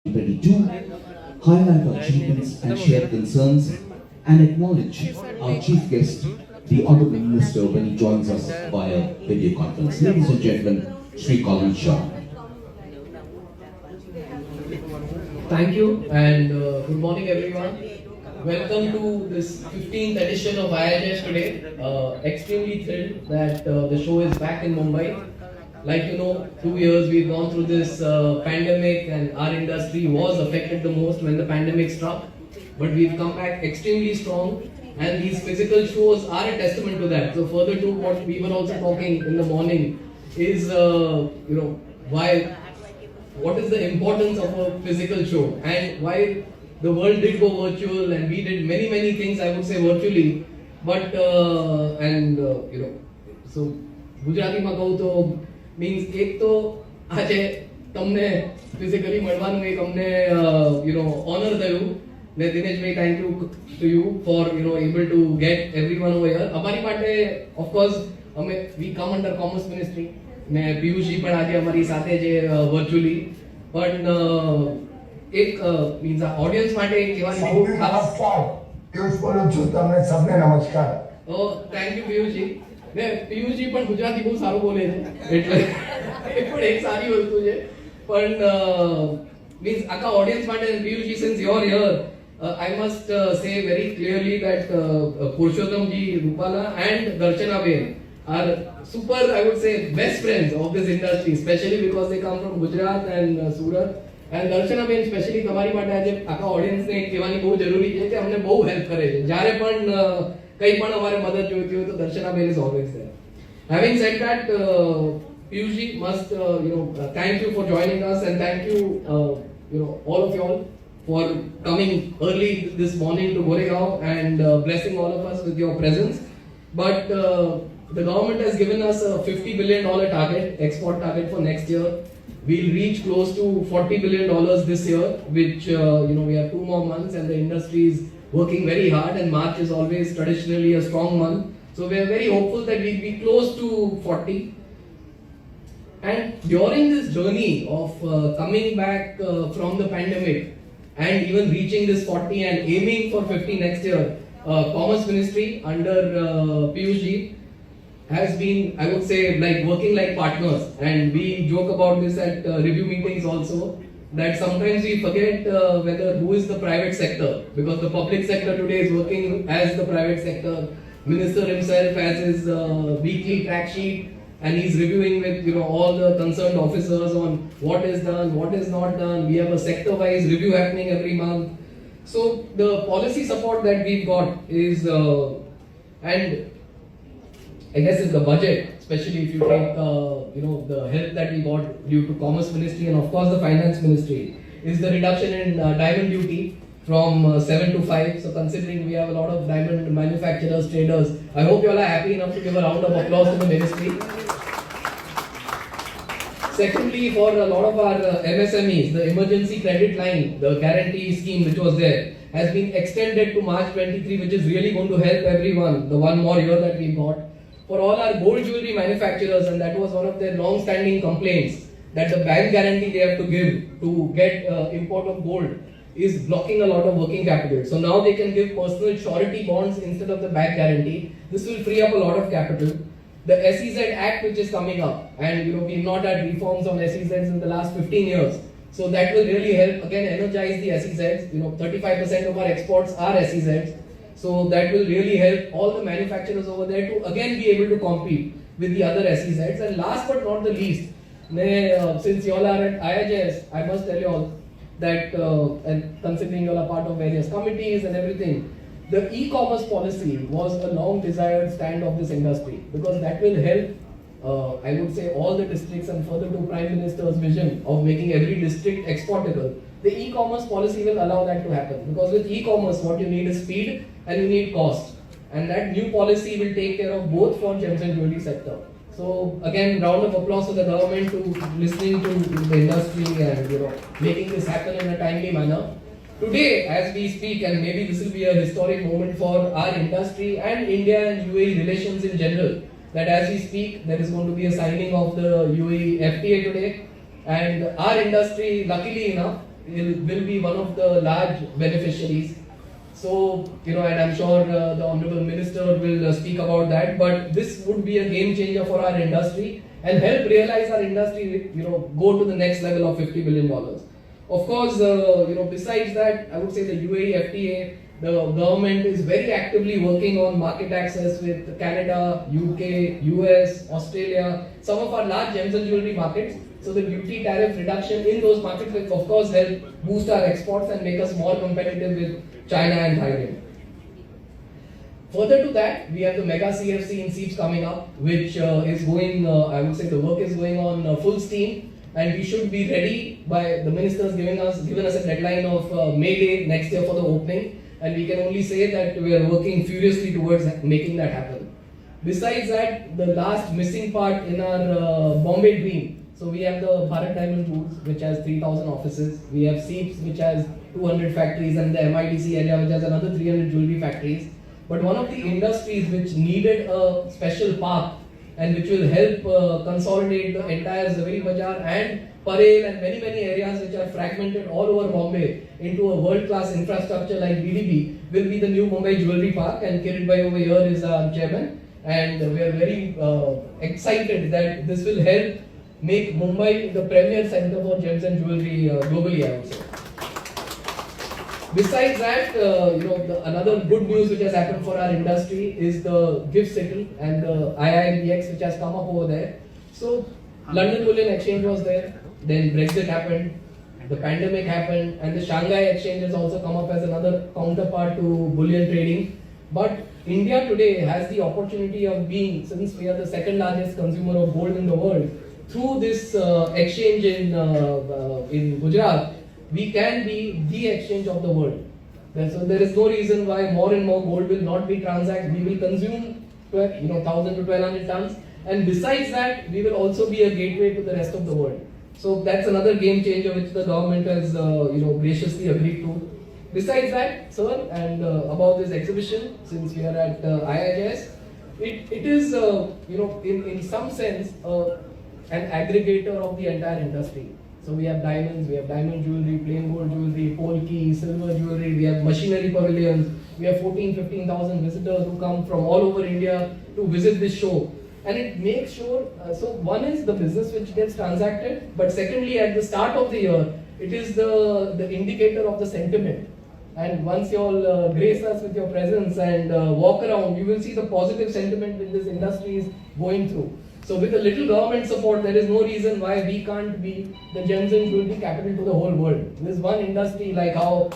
2022, highlight our achievements and share concerns, and acknowledge our chief guest, the Honourable Minister, when he joins us via video conference. Ladies and gentlemen, Sri Colin Shah. Thank you and good morning everyone. Welcome to this 15th edition of IIJS today. Extremely thrilled that the show is back in Mumbai. Like 2 years we've gone through this pandemic and our industry was affected the most when the pandemic struck. But we've come back extremely strong and these physical shows are a testament to that. So further to what we were also talking in the morning is, what is the importance of a physical show and why the world did go virtual and we did many things, I would say virtually, but so Gujarati માં કહું તો means એક તો આજે તમને physically મળવાનું એક અમને honor થયું ને Dineshbhai thank you to you for able to get everyone over here. અમારી માટે of course we come under commerce ministry ને પિયુષજી પણ આજે અમારી સાથે છે virtually, પણ એક means આ audience માટે કહેવાની બહુ ખાસ પિયુષ બોલું છું, તમને સૌને નમસ્કાર. ઓ થેન્ક યુ પિયુષજી. ને પિયુષજી પણ ગુજરાતી બહુ સારું બોલે છે એટલે એ પણ એક સારી વસ્તુ છે. પણ means આખા audience માટે પિયુષજી, since you are here, I must say very clearly that Purushottamji Rupala and Darshana Ben are super, I would say, best friends of this industry, especially because they come from Gujarat and Surat. And Darshana Ben especially તમારી માટે આજે આખા audience ને કહેવાની બહુ જરૂરી છે કે અમને બહુ હેલ્પ કરે છે. જ્યારે પણ કંઈ પણ અમારે મદદ જોઈતી હોય તો Darshana Ben is always there. Having said that, Piyushji must thank you for joining us and thank you all of you all for coming early this morning to Goregaon and blessing all of us with your presence. But the government has given us a $50 billion target, export target for next year. We'll reach close to $40 billion this year, which we have 2 more months and the industry is working very hard and March is always traditionally a strong month. So we are very hopeful that we'll be close to 40. And during this journey of coming back from the pandemic and even reaching this 40 and aiming for 50 next year, Commerce Ministry under Piyushji has been, I would say, like working like partners, and we joke about this at review meetings also, that sometimes we forget whether who is the private sector, because the public sector today is working as the private sector. Minister himself has his weekly track sheet and he's reviewing with all the concerned officers on what is done, what is not done. We have a sector-wise review happening every month. So the policy support that we've got is, and I guess it's the budget, especially if you take the help that we got due to Commerce Ministry and of course the Finance Ministry, is the reduction in diamond duty from 7 to 5. So considering we have a lot of diamond manufacturers, traders, I hope you all are happy enough to give a round of applause to the ministry. Secondly, for a lot of our MSMEs, the emergency credit line, the guarantee scheme which was there, has been extended to March 23, which is really going to help everyone, the 1 more year that we got. For all our gold jewelry manufacturers, and that was one of their long-standing complaints, that the bank guarantee they have to give to get import of gold is blocking a lot of working capital. So now they can give personal surety bonds instead of the bank guarantee. This will free up a lot of capital. The SEZ Act which is coming up, and we've not had reforms on SEZs in the last 15 years. So that will really help again energize the SEZs. 35% of our exports are SEZs. So that will really help all the manufacturers over there to again be able to compete with the other SEZs. And last but not the least, since you all are at IIJS, I must tell you all that, and considering you all are part of various committees and everything, the e-commerce policy was a long desired stand of this industry, because that will help, I would say, all the districts and further to Prime Minister's vision of making every district exportable. The e-commerce policy will allow that to happen, because with e-commerce what you need is speed and you need cost, and that new policy will take care of both for gems and jewelry sector. So again, round of applause to the government to listening to the industry and making this happen in a timely manner. Today, as we speak, and maybe this will be a historic moment for our industry and India and UAE relations in general, that as we speak, there is going to be a signing of the UAE FTA today, and our industry, luckily enough, will be one of the large beneficiaries. So, and I'm sure the Honorable Minister will speak about that, but this would be a game changer for our industry and help realize our industry, go to the next level of $50 billion. Of course, besides that, I would say the UAE FTA, the government is very actively working on market access with Canada, UK, US, Australia, some of our large gems and jewelry markets. So the duty tariff reduction in those markets will of course help boost our exports and make us more competitive with China and Thailand. Further to that, we have the mega CFC in Seeps coming up, which is going, I would say the work is going on full steam, and we should be ready by the ministers given us a deadline of May Day next year for the opening, and we can only say that we are working furiously towards making that happen. Besides that, the last missing part in our Bombay dream. So we have the Bharat Diamond Booths, which has 3,000 offices. We have Seeps, which has 200 factories, and the MIDC area, which has another 300 jewelry factories. But one of the industries which needed a special park and which will help consolidate the entire Jewellery Bazaar and Parel and many areas which are fragmented all over Bombay into a world-class infrastructure like BDB will be the new Mumbai Jewellery Park, and Kirit Bhai over here is our chairman, and we are very excited that this will help make Mumbai the premier center for gems and jewelry globally, I would say. Besides that, another good news which has happened for our industry is the gift cycle and the IIJS which has come up over there. So, London Bullion Exchange was there, then Brexit happened, the pandemic happened, and the Shanghai Exchange has also come up as another counterpart to bullion trading. But India today has the opportunity of being, since we are the second largest consumer of gold in the world, through this exchange in Gujarat, we can be the exchange of the world. So there is no reason why more and more gold will not be transacted. We will consume 1,000 to 1,200 tons, and besides that, we will also be a gateway to the rest of the world. So that's another game changer which the government has graciously agreed to. Besides that, sir, and about this exhibition, since we are at IIJS, it is in some sense an aggregator of the entire industry. So we have diamonds, we have diamond jewelry, plain gold jewelry, polki, silver jewelry, we have machinery pavilions, we have 15,000 visitors who come from all over India to visit this show. And it makes sure, so one is the business which gets transacted, but secondly at the start of the year, it is the indicator of the sentiment. And once you all grace us with your presence and walk around, you will see the positive sentiment which this industry is going through. So with a little government support, there is no reason why we can't be the gems and jewelry capital to the whole world. This one industry, like how,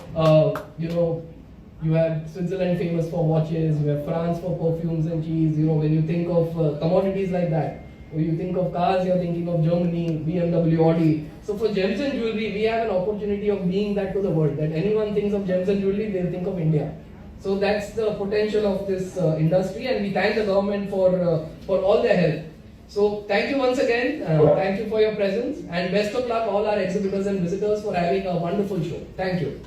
you have Switzerland famous for watches, you have France for perfumes and cheese, when you think of commodities like that, when you think of cars, you're thinking of Germany, BMW, Audi. So for gems and jewelry, we have an opportunity of being that to the world, that anyone thinks of gems and jewelry, they'll think of India. So that's the potential of this industry, and we thank the government for all their help. So thank you once again, thank you for your presence, and best of luck all our exhibitors and visitors for having a wonderful show. Thank you.